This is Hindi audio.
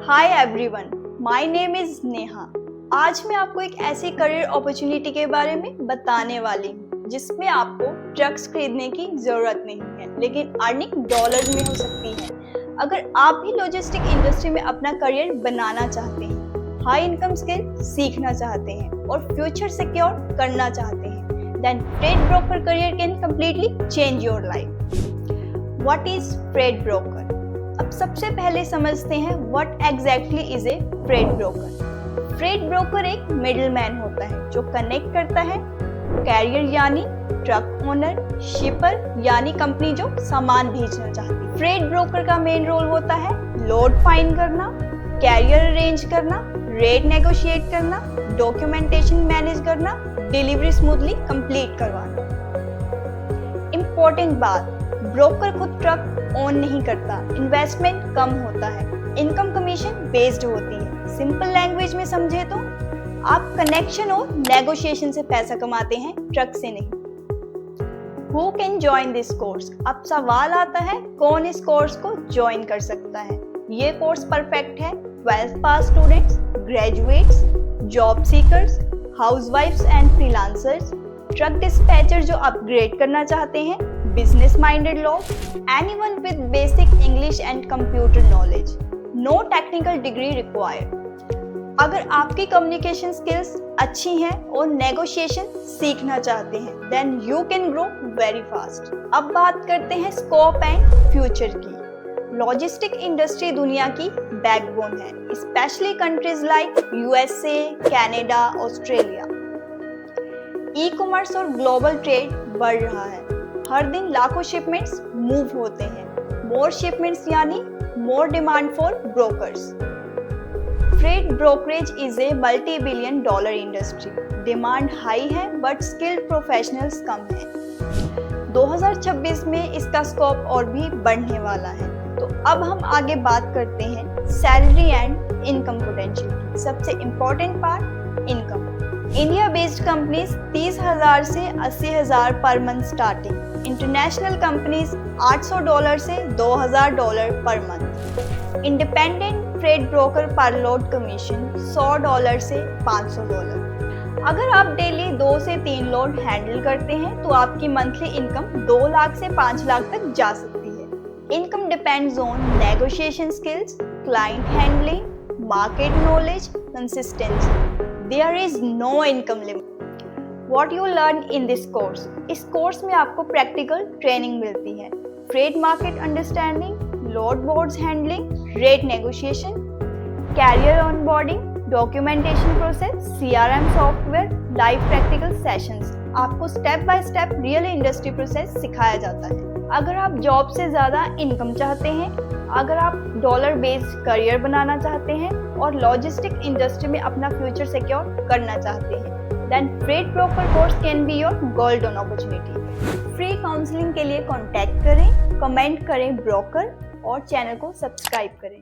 Hi everyone, my name is Neha. आज मैं आपको एक ऐसी करियर अपॉर्चुनिटी के बारे में बताने वाली हूँ जिसमें आपको ट्रक्स खरीदने की जरूरत नहीं है, लेकिन अर्निंग डॉलर्स में हो सकती है। अगर आप भी लॉजिस्टिक इंडस्ट्री में अपना करियर बनाना चाहते हैं, हाई इनकम स्किल सीखना चाहते हैं और फ्यूचर सिक्योर करना चाहते हैं, then freight broker career can completely change your life. What is freight broker? अब सबसे पहले समझते हैं what exactly is a freight broker. Freight broker एक मिडलमैन होता है जो कनेक्ट करता है कैरियर यानी ट्रक ओनर, शिपर यानी कंपनी जो सामान भेजना चाहती है। फ्रेट ब्रोकर का मेन रोल होता है लोड फाइंड करना, कैरियर अरेंज करना, रेट नेगोशिएट करना, डॉक्यूमेंटेशन मैनेज करना, डिलीवरी स्मूथली कंप्लीट करवाना। इंपॉर्टेंट बात, ब्रोकर खुद ट्रक ओन नहीं करता, इन्वेस्टमेंट कम होता है, इनकम कमीशन बेस्ड होती है। सिंपल लैंग्वेज में समझे तो आप कनेक्शन और नेगोशिएशन से पैसा कमाते हैं, ट्रक से नहीं। Who can join this course? अब सवाल आता है कौन इस कोर्स को ज्वाइन कर सकता है। ये कोर्स परफेक्ट है 12th pass students, graduates, job seekers, हाउसवाइफ्स एंड फ्रीलांसर्स, ट्रक डिस्पैचर जो अपग्रेड करना चाहते हैं, बिजनेस माइंडेड लोग, anyone with basic English and computer knowledge. No technical degree required. अगर आपकी कम्युनिकेशन स्किल्स अच्छी हैं और नेगोशिएशन सीखना चाहते हैं, then you can grow very fast. अब बात करते हैं स्कोप एंड फ्यूचर की। लॉजिस्टिक इंडस्ट्री दुनिया की बैकबोन है, specially countries like USA, Canada, Australia. E commerce और ग्लोबल ट्रेड बढ़ रहा है, हर दिन लाखों शिपमेंट्स मूव होते हैं। मोर शिपमेंट्स यानी more demand for brokers. Freight brokerage is a multi billion dollar industry. Demand high है बट स्किल्ड प्रोफेशनल्स कम है। 2026 में इसका स्कोप और भी बढ़ने वाला है। तो अब हम आगे बात करते हैं सैलरी एंड इनकम पोटेंशियल की। सबसे important part, income. India based companies 30,000 से 80,000 per month starting. International companies $800 से $2,000 per month. Independent freight broker पर लोड कमीशन $100 से $500। अगर आप डेली 2 से 3 लोड हैंडल करते हैं तो आपकी मंथली इनकम 2 लाख से 5 लाख तक जा सकती है। Income depends on negotiation skills, client handling, market knowledge, consistency. There is no income limit. What you learn in this course? इस कोर्स में आपको प्रैक्टिकल ट्रेनिंग मिलती है, freight market understanding, load boards handling, rate negotiation, carrier onboarding, documentation process, CRM software, live practical sessions. आपको step by step real industry process सिखाया जाता है। अगर आप जॉब से ज़्यादा इनकम चाहते हैं, अगर आप डॉलर बेस्ड करियर बनाना चाहते हैं और लॉजिस्टिक इंडस्ट्री में अपना फ्यूचर सिक्योर करना चाहते हैं, then freight broker course can be your golden opportunity. Free counselling के लिए कॉन्टैक्ट करें, कमेंट करें ब्रोकर और चैनल को सब्सक्राइब करें।